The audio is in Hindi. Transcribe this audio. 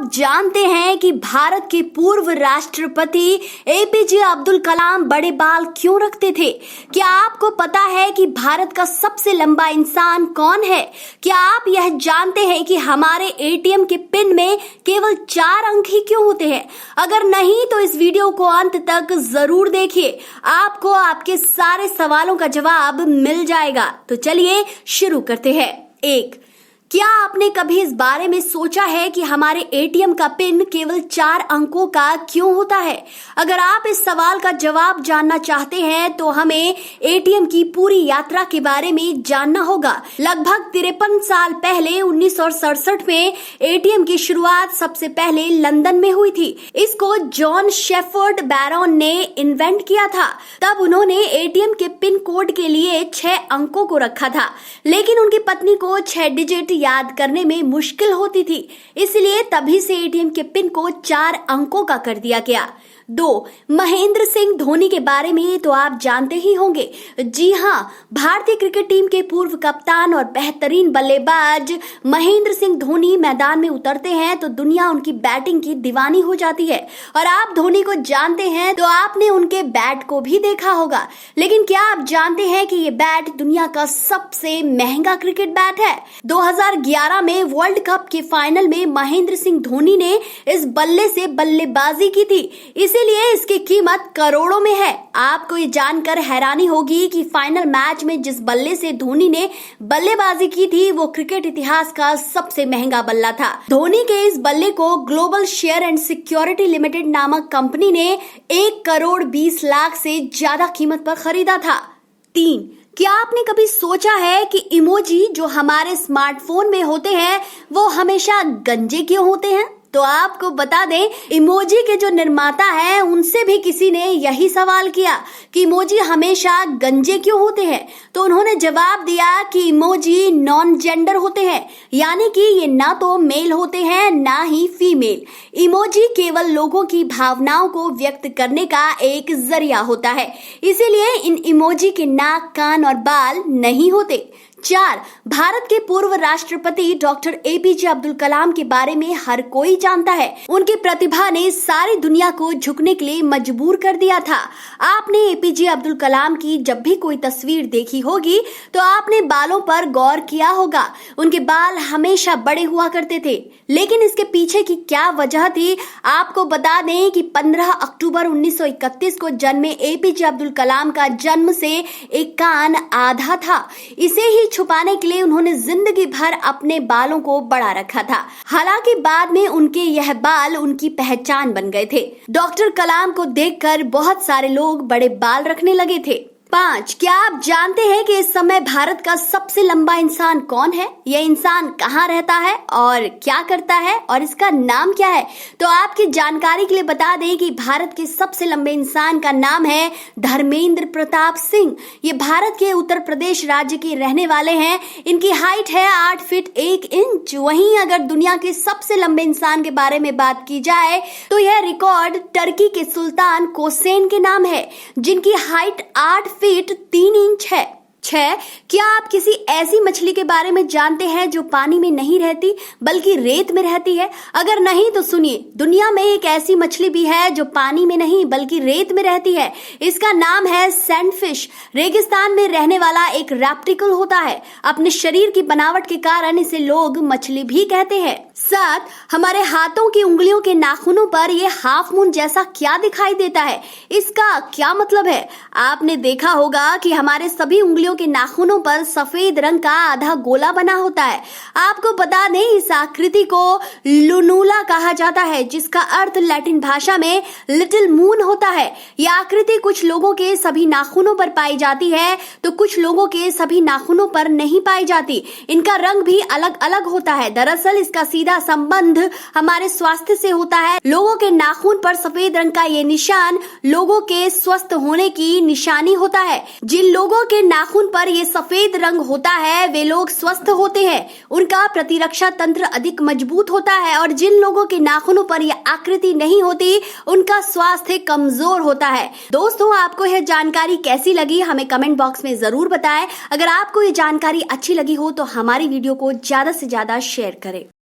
आप जानते हैं कि भारत के पूर्व राष्ट्रपति एपीजे अब्दुल कलाम बड़े बाल क्यों रखते थे? क्या आपको पता है कि भारत का सबसे लंबा इंसान कौन है? क्या आप यह जानते हैं कि हमारे एटीएम के पिन में केवल 4 अंक ही क्यों होते हैं? अगर नहीं तो इस वीडियो को अंत तक जरूर देखिए, आपको आपके सारे सवालों का जवाब मिल जाएगा। तो चलिए शुरू करते हैं। 1, क्या आपने कभी इस बारे में सोचा है कि हमारे एटीएम का पिन केवल 4 अंकों का क्यों होता है? अगर आप इस सवाल का जवाब जानना चाहते हैं तो हमें एटीएम की पूरी यात्रा के बारे में जानना होगा। लगभग 53 साल पहले 1967 में एटीएम की शुरुआत सबसे पहले लंदन में हुई थी। इसको जॉन शेफर्ड बैरन ने इन्वेंट किया था। तब उन्होंने एटीएम के पिन कोड के लिए 6 अंकों को रखा था, लेकिन उनकी पत्नी को 6 डिजिट याद करने में मुश्किल होती थी, इसलिए तभी से एटीएम के पिन को 4 अंकों का कर दिया गया। 2, महेंद्र सिंह धोनी के बारे में तो आप जानते ही होंगे। जी हाँ, भारतीय क्रिकेट टीम के पूर्व कप्तान और बेहतरीन बल्लेबाज महेंद्र सिंह धोनी मैदान में उतरते हैं तो दुनिया उनकी बैटिंग की दीवानी हो जाती है। और आप धोनी को जानते हैं तो आपने उनके बैट को भी देखा होगा। लेकिन क्या आप जानते हैं कि ये बैट दुनिया का सबसे महंगा क्रिकेट बैट है? 2011 में वर्ल्ड कप के फाइनल में महेंद्र सिंह धोनी ने इस बल्ले से बल्लेबाजी की थी, इसीलिए इसकी कीमत करोड़ों में है। आपको ये जानकर हैरानी होगी कि फाइनल मैच में जिस बल्ले से धोनी ने बल्लेबाजी की थी वो क्रिकेट इतिहास का सबसे महंगा बल्ला था। धोनी के इस बल्ले को global share and security limited नामक कंपनी ने 1 करोड़ 20 लाख से ज्यादा कीमत पर खरीदा था। 3, क्या आपने कभी सोचा है कि इमोजी जो हमारे स्मार्टफोन में होते हैं वो हमेशा गंजे क्यों होते हैं? तो आपको बता दें, इमोजी के जो निर्माता हैं उनसे भी किसी ने यही सवाल किया कि इमोजी हमेशा गंजे क्यों होते हैं, तो उन्होंने जवाब दिया कि इमोजी नॉन जेंडर होते हैं, यानी कि ये ना तो मेल होते हैं ना ही फीमेल। इमोजी केवल लोगों की भावनाओं को व्यक्त करने का एक जरिया होता है, इसीलिए इन इमोजी के नाक, कान और बाल नहीं होते। 4, भारत के पूर्व राष्ट्रपति डॉक्टर एपीजे अब्दुल कलाम के बारे में हर कोई जानता है। उनकी प्रतिभा ने सारी दुनिया को झुकने के लिए मजबूर कर दिया था। आपने एपीजे अब्दुल कलाम की जब भी कोई तस्वीर देखी होगी तो आपने बालों पर गौर किया होगा। उनके बाल हमेशा बड़े हुआ करते थे, लेकिन इसके पीछे की क्या वजह थी? आपको बता दें कि 15 अक्टूबर 1931 को जन्मे एपीजे अब्दुल कलाम का जन्म से एक कान आधा था। इसे ही छुपाने के लिए उन्होंने जिंदगी भर अपने बालों को बड़ा रखा था। हालांकि बाद में उनके यह बाल उनकी पहचान बन गए थे। डॉक्टर कलाम को देखकर बहुत सारे लोग बड़े बाल रखने लगे थे। 5, क्या आप जानते हैं कि इस समय भारत का सबसे लंबा इंसान कौन है? यह इंसान कहाँ रहता है और क्या करता है और इसका नाम क्या है? तो आपकी जानकारी के लिए बता दें कि भारत के सबसे लंबे इंसान का नाम है धर्मेंद्र प्रताप सिंह। ये भारत के उत्तर प्रदेश राज्य के रहने वाले हैं। इनकी हाइट है 8 फीट 1 इंच। वहीं अगर दुनिया के सबसे लंबे इंसान के बारे में बात की जाए तो यह रिकॉर्ड टर्की के सुल्तान कोसेन के नाम है, जिनकी हाइट 8 फीट 3 इंच है। 6, क्या आप किसी ऐसी मछली के बारे में जानते हैं जो पानी में नहीं रहती बल्कि रेत में रहती है? अगर नहीं तो सुनिए, दुनिया में एक ऐसी मछली भी है जो पानी में नहीं बल्कि रेत में रहती है। इसका नाम है सैंडफिश। रेगिस्तान में रहने वाला एक रैप्टिकल होता है। अपने शरीर की बनावट के कारण इसे लोग मछली भी कहते हैं। 7, हमारे हाथों की उंगलियों के नाखूनों पर ये हाफ मून जैसा क्या दिखाई देता है? इसका क्या मतलब है? आपने देखा होगा कि हमारे सभी उंगलियों के नाखूनों पर सफेद रंग का आधा गोला बना होता है। आपको बता दें, इस आकृति को लुनुला कहा जाता है, जिसका अर्थ लैटिन भाषा में लिटिल मून होता है। यह आकृति कुछ लोगों के सभी नाखूनों पर पाई जाती है तो कुछ लोगों के सभी नाखूनों पर नहीं पाई जाती। इनका रंग भी अलग अलग होता है। दरअसल इसका सीधा संबंध हमारे स्वास्थ्य से होता है। लोगों के नाखून पर सफेद रंग का ये निशान लोगों के स्वस्थ होने की निशानी होता है। जिन लोगों के नाखून पर ये सफेद रंग होता है वे लोग स्वस्थ होते हैं, उनका प्रतिरक्षा तंत्र अधिक मजबूत होता है, और जिन लोगों के नाखूनों पर यह आकृति नहीं होती उनका स्वास्थ्य कमजोर होता है। दोस्तों, आपको यह जानकारी कैसी लगी हमें कमेंट बॉक्स में जरूर बताएं। अगर आपको ये जानकारी अच्छी लगी हो तो हमारी वीडियो को ज्यादा से ज्यादा शेयर करें।